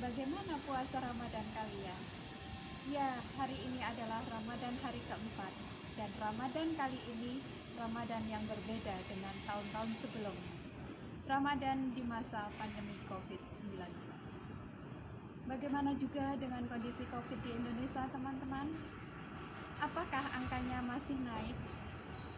Bagaimana puasa Ramadan kalian? Ya, hari ini adalah Ramadan hari keempat. Dan Ramadan kali ini Ramadan yang berbeda dengan tahun-tahun sebelumnya. Ramadan di masa pandemi COVID-19. Bagaimana juga dengan kondisi COVID di Indonesia, teman-teman? Apakah angkanya masih naik?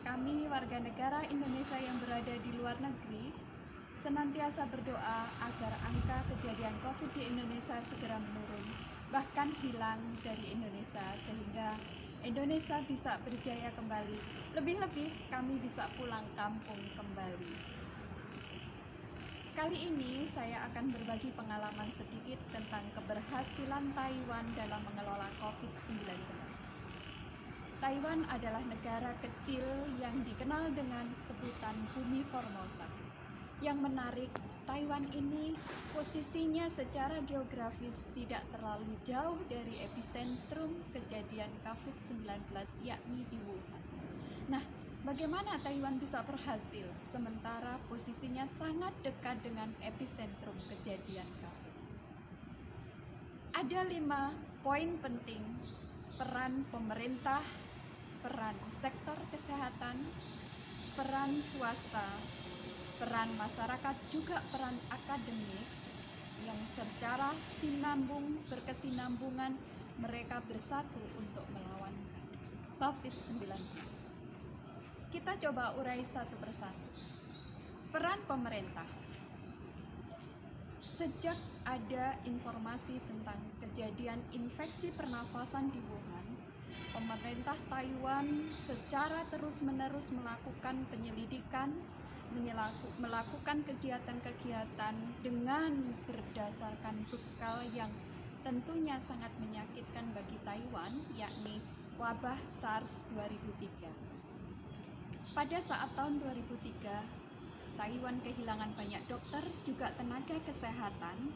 Kami warga negara Indonesia yang berada di luar negeri senantiasa berdoa agar angka kejadian COVID di Indonesia segera menurun, bahkan hilang dari Indonesia, sehingga Indonesia bisa berjaya kembali. Lebih-lebih kami bisa pulang kampung kembali. Kali ini saya akan berbagi pengalaman sedikit tentang keberhasilan Taiwan dalam mengelola COVID-19. Taiwan adalah negara kecil yang dikenal dengan sebutan Bumi Formosa. Yang menarik, Taiwan ini posisinya secara geografis tidak terlalu jauh dari epicentrum kejadian COVID-19, yakni di Wuhan. Nah, bagaimana Taiwan bisa berhasil sementara posisinya sangat dekat dengan epicentrum kejadian COVID? Ada 5 poin penting peran pemerintah, peran sektor kesehatan, peran swasta, peran masyarakat, juga peran akademik yang secara berkesinambungan mereka bersatu untuk melawan COVID-19. Kita coba urai satu persatu. Peran pemerintah. Sejak ada informasi tentang kejadian infeksi pernafasan di Wuhan, pemerintah Taiwan secara terus-menerus melakukan penyelidikan, melakukan kegiatan-kegiatan dengan berdasarkan bekal yang tentunya sangat menyakitkan bagi Taiwan, yakni wabah SARS 2003. Pada saat tahun 2003, Taiwan kehilangan banyak dokter, juga tenaga kesehatan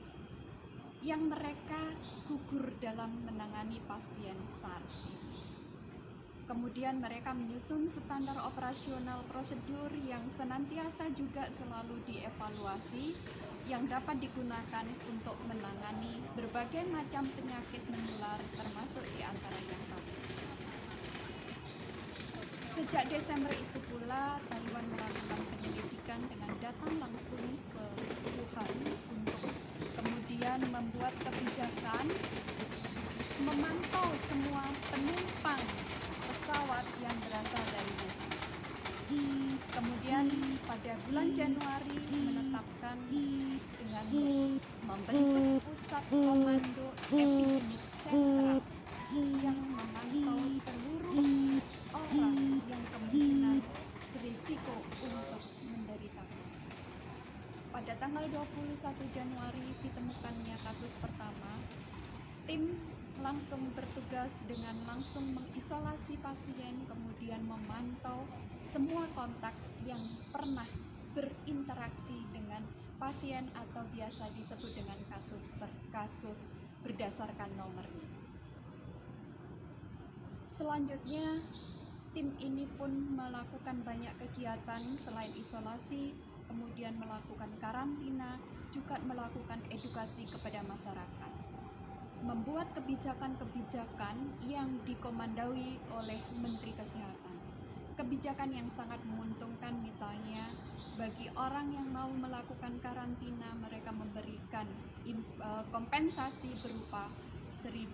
yang mereka gugur dalam menangani pasien SARS ini. Kemudian mereka menyusun standar operasional prosedur yang senantiasa juga selalu dievaluasi yang dapat digunakan untuk menangani berbagai macam penyakit menular termasuk diantaranya COVID. Sejak Desember itu pula Taiwan melakukan penyelidikan dengan datang langsung ke Wuhan untuk kemudian membuat kebijakan memantau semua penumpang pesawat yang berasal dari Wuhan. Kemudian pada bulan Januari menetapkan dengan membentuk pusat komando epidemik sentral yang memantau seluruh orang yang kemungkinan berisiko untuk menderita COVID. Pada tanggal 21 Januari ditemukannya kasus pertama. Tim langsung bertugas dengan langsung mengisolasi pasien, kemudian memantau semua kontak yang pernah berinteraksi dengan pasien atau biasa disebut dengan kasus per kasus berdasarkan nomornya. Selanjutnya, tim ini pun melakukan banyak kegiatan selain isolasi, kemudian melakukan karantina, juga melakukan edukasi kepada masyarakat. Membuat kebijakan-kebijakan yang dikomandoi oleh Menteri Kesehatan. Kebijakan yang sangat menguntungkan, misalnya bagi orang yang mau melakukan karantina, mereka memberikan kompensasi berupa $1.000.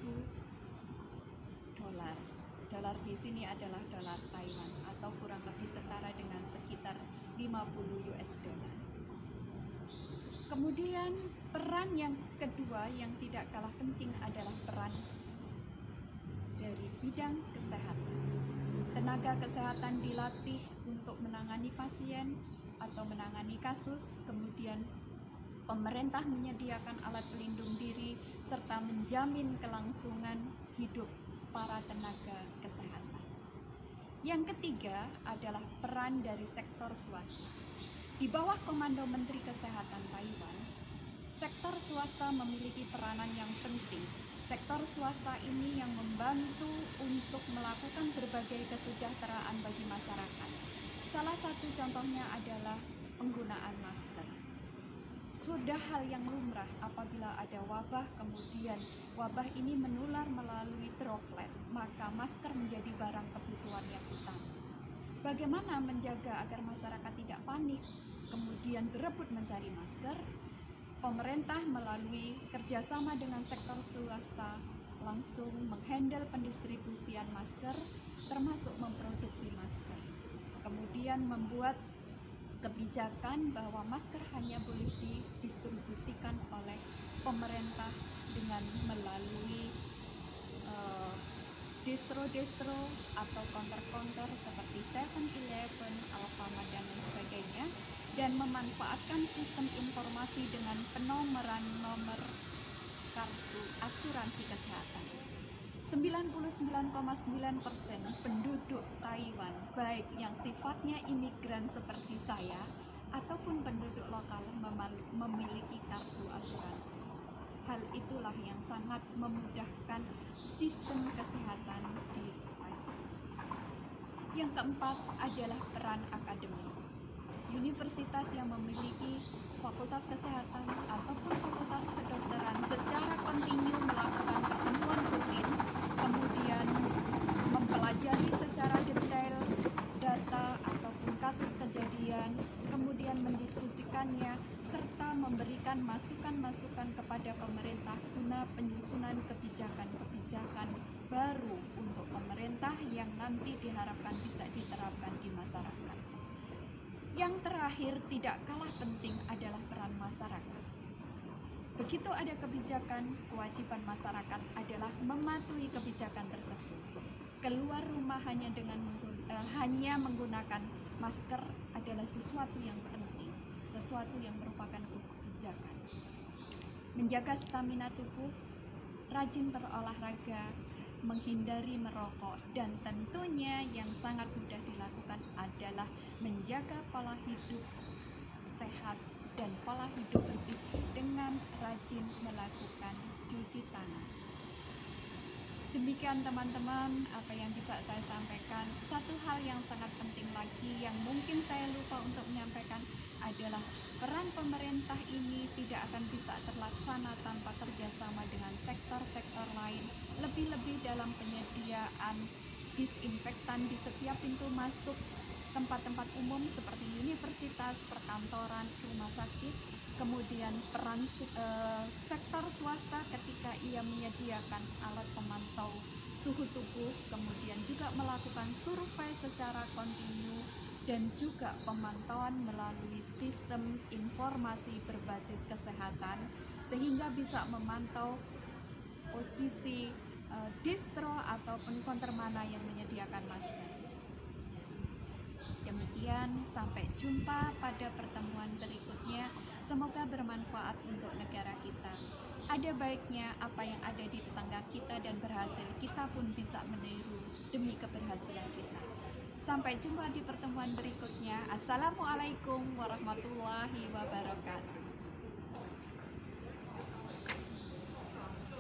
Dolar di sini adalah dolar Taiwan atau kurang lebih setara dengan sekitar $50. Kemudian peran yang kedua yang tidak kalah penting adalah peran dari bidang kesehatan. Tenaga kesehatan dilatih untuk menangani pasien atau menangani kasus, kemudian pemerintah menyediakan alat pelindung diri serta menjamin kelangsungan hidup para tenaga kesehatan. Yang ketiga adalah peran dari sektor swasta. Di bawah komando Menteri Kesehatan Taiwan, sektor swasta memiliki peranan yang penting. Sektor swasta ini yang membantu untuk melakukan berbagai kesejahteraan bagi masyarakat. Salah satu contohnya adalah penggunaan masker. sudah hal yang lumrah apabila ada wabah, kemudian wabah ini menular melalui droplet, maka masker menjadi barang kebutuhan yang utama. Bagaimana menjaga agar masyarakat tidak panik, kemudian berebut mencari masker? Pemerintah melalui kerjasama dengan sektor swasta langsung menghandle pendistribusian masker, termasuk memproduksi masker. Kemudian membuat kebijakan bahwa masker hanya boleh didistribusikan oleh pemerintah dengan melalui distro-distro atau counter-counter seperti 7-Eleven, Alfamart dan lain sebagainya, dan memanfaatkan sistem informasi dengan penomoran nomor kartu asuransi kesehatan. 99,9% penduduk Taiwan, baik yang sifatnya imigran seperti saya ataupun penduduk lokal, memiliki kartu asuransi. Hal itulah yang sangat memudahkan sistem kesehatan di Taiwan. Yang keempat adalah peran akademik. Universitas yang memiliki fakultas kesehatan ataupun fakultas kedokteran secara kontinu melakukan pertemuan rutin, kemudian mempelajari secara detail data ataupun kasus kejadian, kemudian mendiskusikannya serta memberikan masukan-masukan kepada pemerintah guna penyusunan kebijakan-kebijakan baru untuk pemerintah yang nanti diharapkan bisa diterapkan di masyarakat. Yang terakhir, tidak kalah penting adalah peran masyarakat. Begitu ada kebijakan, kewajiban masyarakat adalah mematuhi kebijakan tersebut. Keluar rumah hanya menggunakan masker adalah sesuatu yang penting, sesuatu yang merupakan kebijakan. Menjaga stamina tubuh, rajin berolahraga, menghindari merokok, dan tentunya yang sangat mudah dilakukan adalah menjaga pola hidup sehat dan pola hidup bersih dengan rajin melakukan cuci tangan. Demikian teman-teman apa yang bisa saya sampaikan. Satu hal yang sangat penting lagi yang mungkin saya lupa untuk menyampaikan adalah peran pemerintah ini tidak akan bisa terlaksana tanpa kerjasama dengan sektor-sektor lain, lebih-lebih dalam penyediaan disinfektan di setiap pintu masuk tempat-tempat umum seperti universitas, perkantoran, rumah sakit, kemudian peran sektor swasta ketika ia menyediakan alat pemantau suhu tubuh, kemudian juga melakukan survei secara kontinu, dan juga pemantauan melalui sistem informasi berbasis kesehatan sehingga bisa memantau posisi distro ataupun counter mana yang menyediakan masker. Demikian, sampai jumpa pada pertemuan berikutnya. Semoga bermanfaat untuk negara kita. Ada baiknya apa yang ada di tetangga kita dan berhasil, kita pun bisa meniru demi keberhasilan kita. Sampai jumpa di pertemuan berikutnya. Assalamualaikum warahmatullahi wabarakatuh.